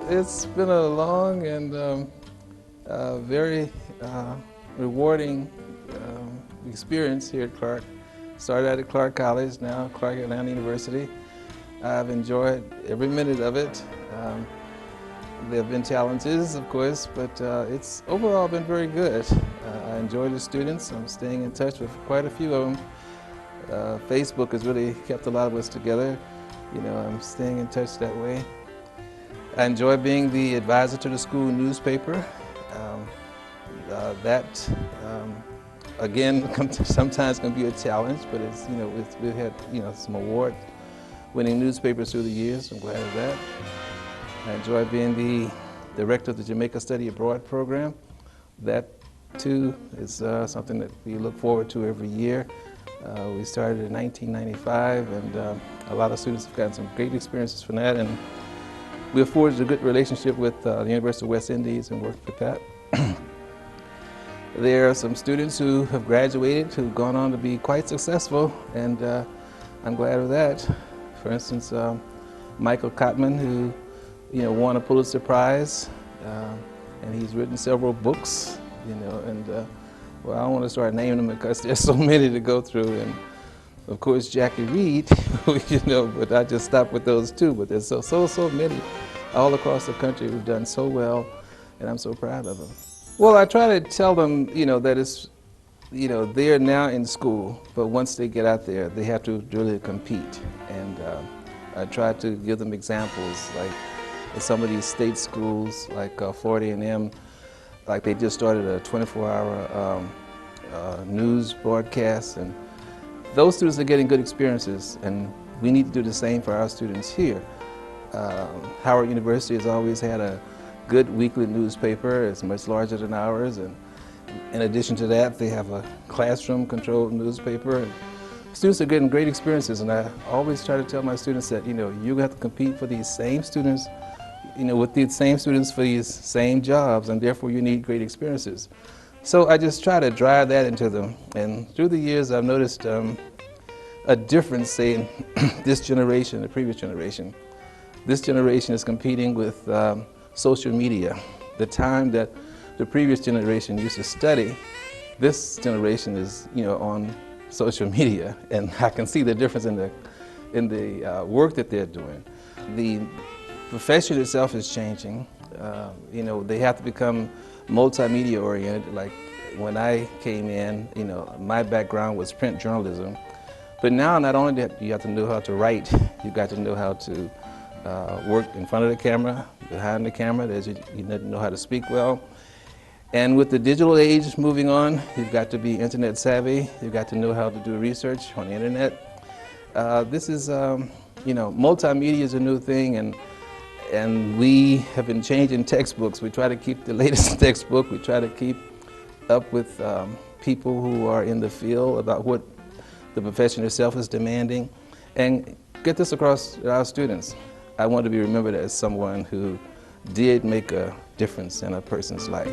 it's been a long and very rewarding experience here at Clark. Started out at Clark College, now Clark Atlanta University. I've enjoyed every minute of it. There have been challenges, of course, but it's overall been very good. I enjoy the students. I'm staying in touch with quite a few of them. Facebook has really kept a lot of us together. You know, I'm staying in touch that way. I enjoy being the advisor to the school newspaper. Again, sometimes can be a challenge, but it's, you know, we've had, you know, some award-winning newspapers through the years. I'm glad of that. I enjoy being the director of the Jamaica Study Abroad program. That, too, is something that we look forward to every year. We started in 1995, and a lot of students have gotten some great experiences from that, and we have forged a good relationship with the University of West Indies and worked with that. There are some students who have graduated who've gone on to be quite successful, and I'm glad of that. For instance, Michael Cotman, who won a Pulitzer Prize, and he's written several books, and well, I don't want to start naming them because there's so many to go through, and of course Jackie Reed, but I just stopped with those two, but there's so many all across the country who've done so well, and I'm so proud of them. Well, I try to tell them, that it's, they're now in school, but once they get out there, they have to really compete, and I try to give them examples, like in some of these state schools, like Florida A&M, like they just started a 24-hour news broadcast, and those students are getting good experiences, and we need to do the same for our students here. Howard University has always had a good weekly newspaper. It's much larger than ours, and in addition to that, they have a classroom-controlled newspaper. And students are getting great experiences, and I always try to tell my students that you have to compete for these same students, with these same students for these same jobs, and therefore you need great experiences. So I just try to drive that into them, and through the years I've noticed a difference, say, in this generation, the previous generation. This generation is competing with social media. The time that the previous generation used to study, this generation is, on social media, and I can see the difference in the work that they're doing. The profession itself is changing. They have to become multimedia oriented. Like when I came in, my background was print journalism, but now not only that you have to know how to write, you've got to know how to work in front of the camera, behind the camera, you need to know how to speak well. And with the digital age moving on, you've got to be internet savvy, you've got to know how to do research on the internet. This is, multimedia is a new thing, and we have been changing textbooks. We try to keep the latest textbook, we try to keep up with people who are in the field about what the profession itself is demanding, and get this across to our students. I want to be remembered as someone who did make a difference in a person's life.